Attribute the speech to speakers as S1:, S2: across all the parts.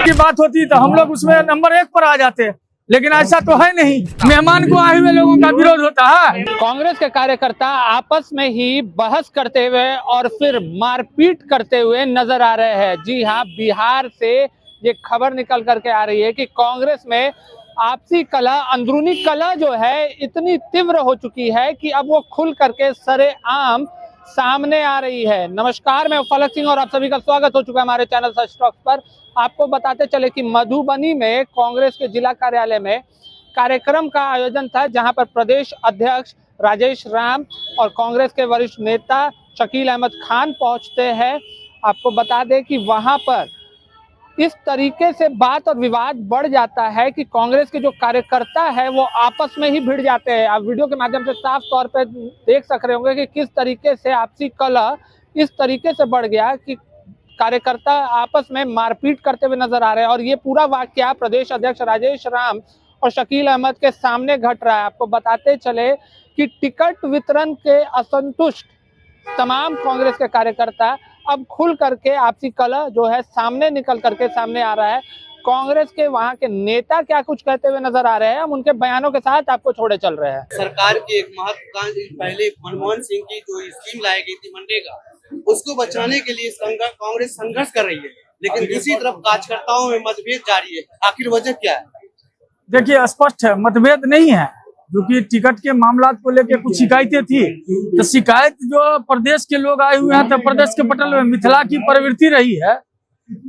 S1: की बात होती तो हम लोग उसमें नंबर 1 पर आ जाते, लेकिन ऐसा तो है नहीं। मेहमान को आए हुए लोगों का विरोध होता है।
S2: कांग्रेस के कार्यकर्ता आपस में ही बहस करते हुए और फिर मारपीट करते हुए नजर आ रहे हैं। जी हाँ, बिहार से ये खबर निकल करके आ रही है कि कांग्रेस में आपसी कलह, अंदरूनी कलह जो है इतनी तीव्र हो चुकी है कि अब वो खुल करके सरेआम सामने आ रही है। नमस्कार, मैं फलक सिंह और आप सभी का स्वागत हो चुका है हमारे चैनल सच टॉक्स पर। आपको बताते चले कि मधुबनी में कांग्रेस के जिला कार्यालय में कार्यक्रम का आयोजन था, जहां पर प्रदेश अध्यक्ष राजेश राम और कांग्रेस के वरिष्ठ नेता शकील अहमद खान पहुंचते हैं। आपको बता दें कि वहां पर इस तरीके से बात और विवाद बढ़ जाता है कि कांग्रेस के जो कार्यकर्ता है वो आपस में ही भिड़ जाते हैं। आप वीडियो के माध्यम से साफ तौर पर देख सक रहे होंगे कि किस तरीके से आपसी कलह इस तरीके से बढ़ गया कि कार्यकर्ता आपस में मारपीट करते हुए नजर आ रहे हैं। और ये पूरा वाकया प्रदेश अध्यक्ष राजेश राम और शकील अहमद के सामने घट रहा है। आपको बताते चले कि टिकट वितरण के असंतुष्ट तमाम कांग्रेस के कार्यकर्ता अब खुल करके आपसी कलह जो है सामने निकल करके सामने आ रहा है। कांग्रेस के वहां के नेता क्या कुछ कहते हुए नजर आ रहे हैं, हम उनके बयानों के साथ आपको छोड़े चल रहे हैं।
S3: सरकार की एक महत्वाकांक्षी पहले मनमोहन सिंह की जो स्कीम लाई गई थी मनरेगा, उसको बचाने के लिए कांग्रेस संघर्ष कर रही है, लेकिन दूसरी तरफ कार्यकर्ताओं में मतभेद जारी है। आखिर वजह क्या है?
S1: देखिए, स्पष्ट है, मतभेद नहीं है, क्योंकि टिकट के मामला को लेकर कुछ शिकायतें थी। तो शिकायत जो प्रदेश के लोग आए हुए हैं, तो प्रदेश के पटल में मिथिला की प्रवृत्ति रही है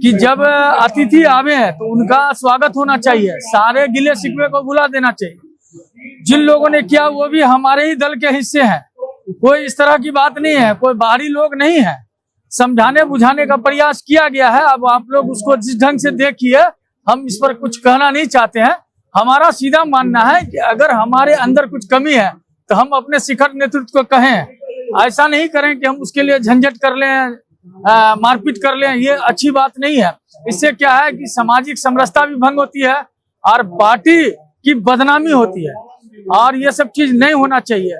S1: कि जब अतिथि आवे हैं तो उनका स्वागत होना चाहिए, सारे गिले शिकवे को भुला देना चाहिए। जिन लोगों ने किया वो भी हमारे ही दल के हिस्से हैं, कोई इस तरह की बात नहीं है, कोई बाहरी लोग नहीं है। समझाने बुझाने का प्रयास किया गया है। अब आप लोग उसको जिस ढंग से देखिए, हम इस पर कुछ कहना नहीं चाहते हैं। हमारा सीधा मानना है कि अगर हमारे अंदर कुछ कमी है तो हम अपने शिखर नेतृत्व को कहें, ऐसा नहीं करें कि हम उसके लिए झंझट कर लें, मारपीट कर लें। ये अच्छी बात नहीं है। इससे क्या है कि सामाजिक समरसता भी भंग होती है और पार्टी की बदनामी होती है, और ये सब चीज नहीं होना चाहिए।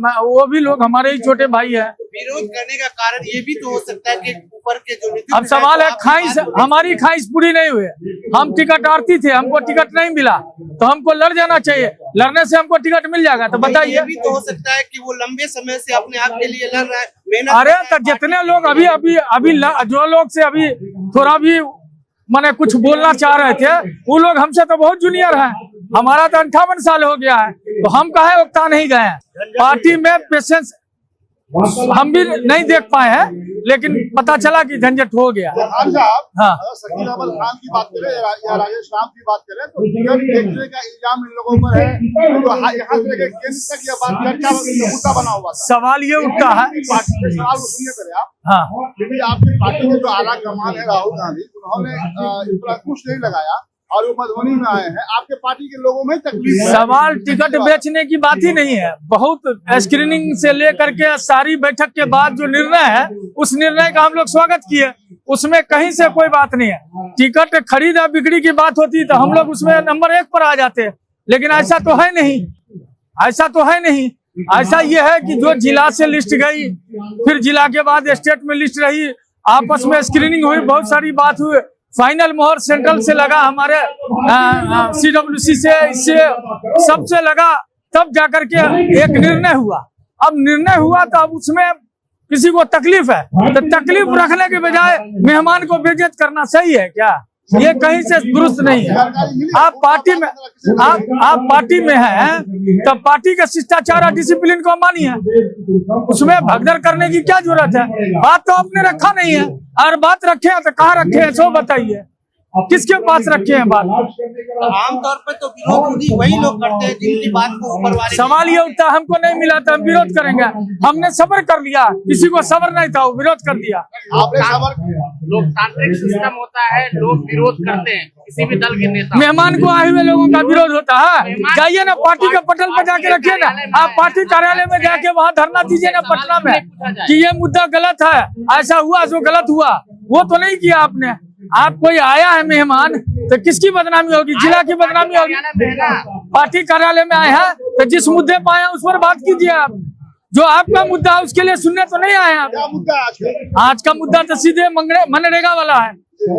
S1: वो भी लोग हमारे ही छोटे भाई हैं।
S3: विरोध करने का कारण ये भी तो हो सकता है कि ऊपर के जो
S1: अब सवाल है, ख्वाहिश, हमारी ख्वाहिश पूरी नहीं हुई। हम टिकट आरती थे, हमको टिकट नहीं मिला तो हमको लड़ जाना चाहिए। लड़ने से हमको टिकट मिल जाएगा तो बताइए।
S3: ये भी तो हो सकता है कि वो लंबे समय से अपने आप के लिए लड़ रहा है।
S1: अरे तो जितने लोग अभी जो लोग से अभी थोड़ा भी मैंने कुछ बोलना चाह रहे थे, वो लोग हमसे तो बहुत जूनियर हैं। हमारा तो 58 साल हो गया है, तो हम काहे उकता नहीं गए हैं। पार्टी में पेशेंस हम भी नहीं देख पाए हैं, लेकिन पता चला कि झंझट हो गया।
S4: हाँ, शकील अहमद खान की बात करें या राजेश राम की बात करें तो टिकट बेचने का इल्जाम इन लोगों पर है। तो यहाँ से लेकर केंद्र तक यह बात चर्चा मुद्दा बना हुआ था।
S1: सवाल ये उठता है,
S4: पार्टी के सवाल सुनिए पहले आप।
S1: हाँ,
S4: क्योंकि आपकी पार्टी के जो आला कमान है राहुल गांधी, उन्होंने इस पर कुछ नहीं लगाया और वो मधुबनी में आए हैं। आपके पार्टी के लोगों में तकलीफ है।
S1: सवाल टिकट बेचने की बात ही नहीं है। बहुत स्क्रीनिंग से लेकर के सारी बैठक के बाद जो निर्णय है, उस निर्णय का हम लोग स्वागत किए। उसमें कहीं से कोई बात नहीं है। टिकट खरीद या बिक्री की बात होती तो हम लोग उसमें नंबर 1 पर आ जाते, लेकिन ऐसा तो है नहीं। ऐसा तो है नहीं। ऐसा ये है कि जो जिला से लिस्ट गई, फिर जिला के बाद स्टेट में लिस्ट रही, आपस में स्क्रीनिंग हुई, बहुत सारी बात हुई, फाइनल मोहर सेंट्रल से लगा, हमारे CWC से, इससे सबसे लगा, तब जाकर के एक निर्णय हुआ। अब निर्णय हुआ तो अब उसमें किसी को तकलीफ है, तो तकलीफ रखने के बजाय मेहमान को बेइज्जत करना सही है क्या? ये कहीं से दुरुस्त नहीं है। आप पार्टी में हैं तो पार्टी के शिष्टाचार और डिसिप्लिन को मानिए, उसमें भगदड़ करने की क्या जरूरत है? बात तो आपने रखा नहीं है, और बात रखे हैं तो कहाँ रखे हैं सो बताइए, किसके पास रखे हैं बात?
S3: आमतौर पर तो विरोध वही लोग करते हैं जिनकी बात को ऊपर वाले।
S1: सवाल ये उठता है, हमको नहीं मिला तो हम विरोध करेंगे। हमने सब्र कर लिया, किसी को सब्र नहीं था, वो विरोध कर दिया।
S4: आपने सबर,
S5: लोकतांत्रिक सिस्टम होता है, लोग विरोध करते हैं किसी भी दल के नेता।
S1: मेहमान को आए हुए लोगों का विरोध होता है। जाइए ना, पार्टी के पटल पर जाके रखिए ना, आप पार्टी कार्यालय में जाके वहाँ धरना दीजिए ना पटना में कि ये मुद्दा गलत है, ऐसा हुआ जो गलत हुआ। वो तो नहीं किया आपने। आप कोई आया है मेहमान तो किसकी बदनामी होगी? जिला की बदनामी होगी। पार्टी कार्यालय में आए हैं तो जिस मुद्दे पर आए हैं उस पर बात कीजिए। आप जो आपका मुद्दा है उसके लिए सुनने तो नहीं आए आप।
S4: क्या मुद्दा है
S1: आज का मुद्दा तो सीधे मनरेगा वाला है।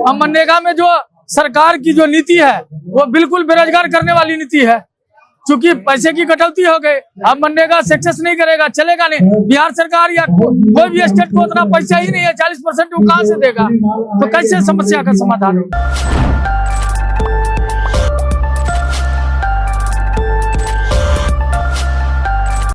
S1: अब मनरेगा में जो सरकार की जो नीति है वो बिल्कुल बेरोजगार करने वाली नीति है, क्योंकि पैसे की कटौती हो गई। अब मनरेगा सक्सेस नहीं करेगा, चलेगा नहीं। बिहार सरकार या कोई भी स्टेट को उतना पैसा ही नहीं है, 40% वो कहाँ से देगा, तो कैसे समस्या का समाधान होगा।